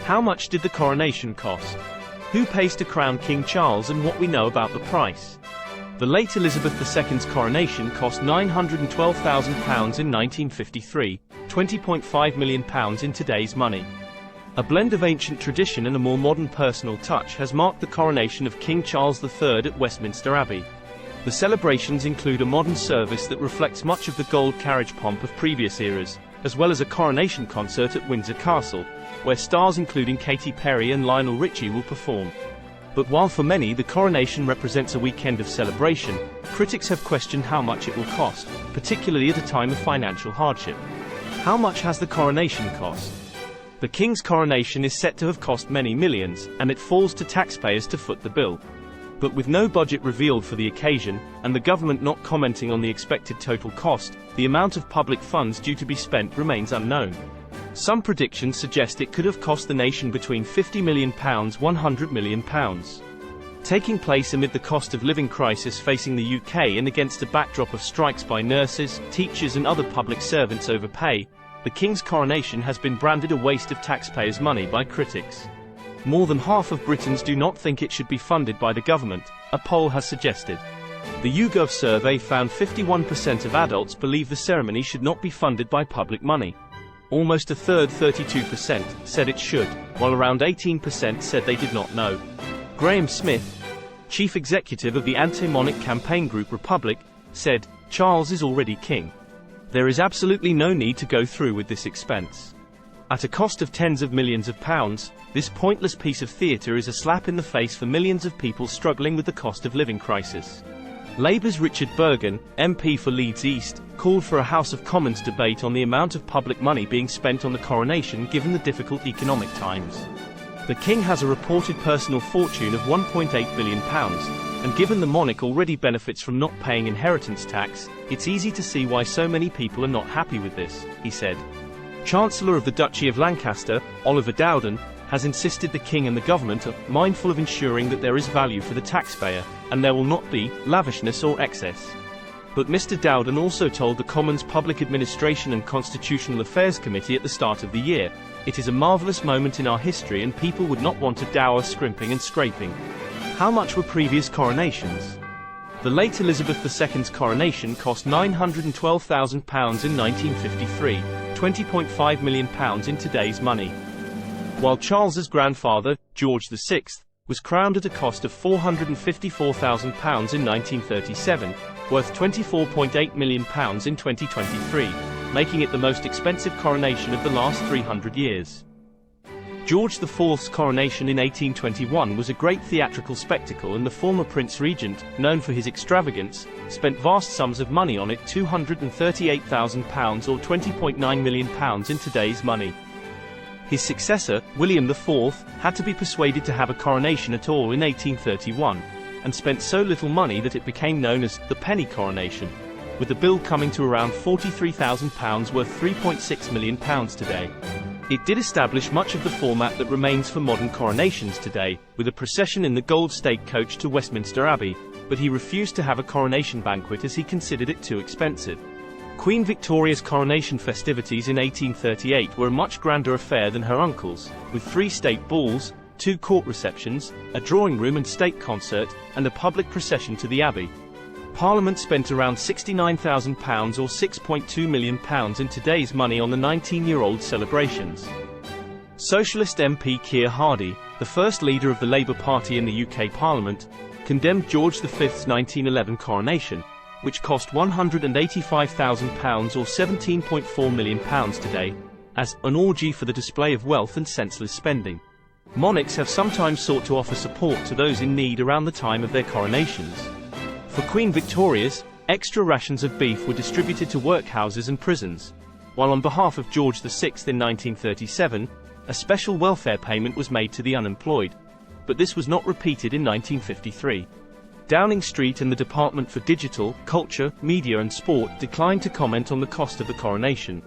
How much did the coronation cost? Who pays to crown King Charles and what we know about the price? The late Elizabeth II's coronation cost £912,000 in 1953, £20.5 million in today's money. A blend of ancient tradition and a more modern personal touch has marked the coronation of King Charles III at Westminster Abbey. The celebrations include a modern service that reflects much of the gold carriage pomp of previous eras, as well as a coronation concert at Windsor Castle, where stars including Katy Perry and Lionel Richie will perform. But while for many the coronation represents a weekend of celebration, critics have questioned how much it will cost, particularly at a time of financial hardship. How much has the coronation cost? The King's coronation is set to have cost many millions, and it falls to taxpayers to foot the bill. But with no budget revealed for the occasion, and the government not commenting on the expected total cost, the amount of public funds due to be spent remains unknown. Some predictions suggest it could have cost the nation between £50 million and £100 million. Taking place amid the cost of living crisis facing the UK and against a backdrop of strikes by nurses, teachers and other public servants over pay, the King's coronation has been branded a waste of taxpayers' money by critics. More than half of Britons do not think it should be funded by the government, a poll has suggested. The YouGov survey found 51% of adults believe the ceremony should not be funded by public money. Almost a third, 32%, said it should, while around 18% said they did not know. Graham Smith, chief executive of the anti-monarch campaign group Republic, said, "Charles is already king. There is absolutely no need to go through with this expense. At a cost of tens of millions of pounds, this pointless piece of theatre is a slap in the face for millions of people struggling with the cost of living crisis." Labour's Richard Burgon, MP for Leeds East, called for a House of Commons debate on the amount of public money being spent on the coronation given the difficult economic times. The King has a reported personal fortune of £1.8 billion, and given the monarch already benefits from not paying inheritance tax, it's easy to see why so many people are not happy with this, he said. Chancellor of the Duchy of Lancaster, Oliver Dowden, has insisted the King and the government are mindful of ensuring that there is value for the taxpayer, and there will not be lavishness or excess. But Mr. Dowden also told the Commons Public Administration and Constitutional Affairs Committee at the start of the year, "It is a marvellous moment in our history and people would not want a dour scrimping and scraping." How much were previous coronations? The late Elizabeth II's coronation cost £912,000 in 1953, £20.5 million in today's money. While Charles's grandfather, George VI, was crowned at a cost of £454,000 in 1937, worth £24.8 million in 2023, making it the most expensive coronation of the last 300 years. George IV's coronation in 1821 was a great theatrical spectacle, and the former Prince Regent, known for his extravagance, spent vast sums of money on it, £238,000 or £20.9 million in today's money. His successor, William IV, had to be persuaded to have a coronation at all in 1831, and spent so little money that it became known as the penny coronation, with the bill coming to around £43,000 worth £3.6 million today. It did establish much of the format that remains for modern coronations today, with a procession in the Gold State coach to Westminster Abbey, but he refused to have a coronation banquet as he considered it too expensive. Queen Victoria's coronation festivities in 1838 were a much grander affair than her uncle's, with 3 state balls, 2 court receptions, a drawing room and state concert, and a public procession to the Abbey. Parliament spent around £69,000 or £6.2 million in today's money on the 19-year-old celebrations. Socialist MP Keir Hardie, the first leader of the Labour Party in the UK Parliament, condemned George V's 1911 coronation, which cost £185,000 or £17.4 million today, as an orgy for the display of wealth and senseless spending. Monarchs have sometimes sought to offer support to those in need around the time of their coronations. For Queen Victoria's, extra rations of beef were distributed to workhouses and prisons, while on behalf of George VI in 1937, a special welfare payment was made to the unemployed, but this was not repeated in 1953. Downing Street and the Department for Digital, Culture, Media and Sport declined to comment on the cost of the coronation.